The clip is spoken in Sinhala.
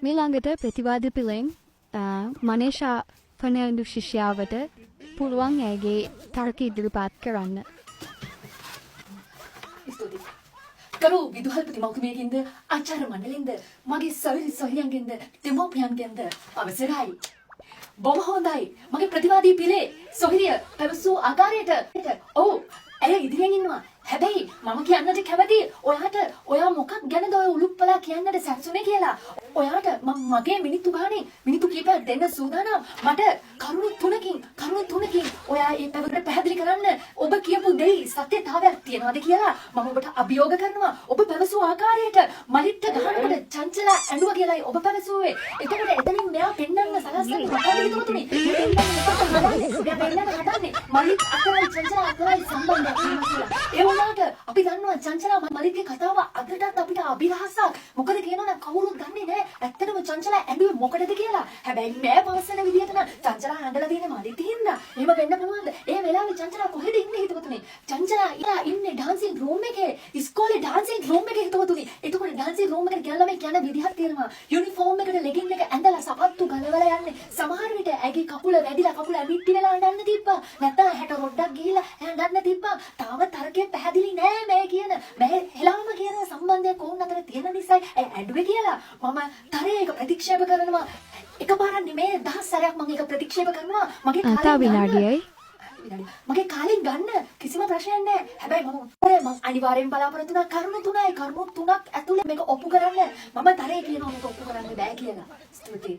මීළඟට ප්‍රතිවාද පිළෙන් මනේෂා ෆර්නෑන්ඩු ශිෂ්‍යාවට පුළුවන් ඇගේ තර්ක ඉදිරිපත් කරන්න. ස්තුතියි. කරු විදුහල්පති මෞතුමියකින්ද ආචාර්ය මණ්ඩලෙන්ද මගේ සොයුරි සොයුරියන්ගෙන්ද දෙමව්පියන්ගෙන්ද අවසරයි. බොහොම හොඳයි. මගේ ප්‍රතිවාදී පිළේ සොහිරිය පැවසූ ආකාරයට ඔව් ඇය ඉදිරියෙන් ඉන්නවා. හැබැයි මම කියන්නට කැමති ඔයාට ඔයා මොකක් ගැනද ඔය උලුප්පලා කියන්නට සැරසුනේ කියලා. ඔයාට මගේ මිනිත්තු ගානේ මිනිත්තු කීපයක් දෙන්න සූදානම්. මට කරුණු තුනකින් ඔයා ඒ පැවකට පැහැදිලි කරන්න ඔබ කියපු දෙයි සත්‍යතාවයක් තියනවාද කියලා මම ඔබට අභියෝග කරනවා. ඔබ පැවසූ ආකාරයට මලිට ගහනකොට චංචලා ඇඬුවා කියලායි ඔබ පැවසුවේ. එතකොට එතනින් මෙයා පෙන්නන්න සලස්සන්නේ මොකක්ද හිතුවතුනේ? පෙන්නන්න හදන්නේ මලිත් අතරයි චංචලා අතරයි සම්බන්ධයක් තියෙනවා කියලා. ඒ වුණාට අපි දන්නවා චංචලා මලිත්ගේ කතාව අදටත් අපිට අභිරහසක්. මොකද කියනවනම් කවුරුත් දන්නේ නැහැ ඇත්තටම චංචලා ඇඬුවේ මොකටද කියලා. හැබැයි මෑ පවසන විදිහට නම් චංචලා ඇඬලා තියෙන්නේ මලිත් හින්දා. එහෙම වෙන්න පුළුවන්ද? ඒ වෙලාවේ චංචලා කොහෙද ඉන්නේ හිතවතුනේ? චංචලා ඉන්නේ ඩාන්සින් රූම් එකේ. ඉස්කෝලේ ඩාන්සින් රූම් එකේ හිතවතුනේ. එතකොට ඩාන්සින් රූම් එකට ගියලා මේ කියන විදිහක් තියෙනවා. යුනිෆෝම් එකට ලෙගින් එක ඇඳලා සපත්තු ගලවලා යන්නේ. සමහර විට ඇගේ කකුල වැඩිලා කකුල ඇවිත්ටි වෙලා අඬන්න තිබ්බා. නැත්නම් හැට රොඩක් ගිහිල්ලා අඬන්න තිබ්බා. තාම තර්කයෙන් පැහැදිලි නෑ මේ කියන මේ හෙලාම කියන සම්බන්ධයක් ඕන අතර තියෙන නිසා ඇඬුවේ කියලා මම තරේ එක ප්‍රතික්ෂේප කරනවා. එකපාරක් නෙමේ 10 සැරයක් මම ඒක ප්‍රතික්ෂේප කරනවා. මගේ කාලෙන් ගන්න කිසිම ප්‍රශ්නයක් නැහැ. හැබැයි මම අනිවාර්යෙන් බලාපොරොත්තු වෙන කරුණු තුනක් ඇතුලේ මේක ඔප්පු කරන්න මම තරේ කියනවා මේක ඔප්පු කරන්න බෑ කියලා. ස්තුතියි.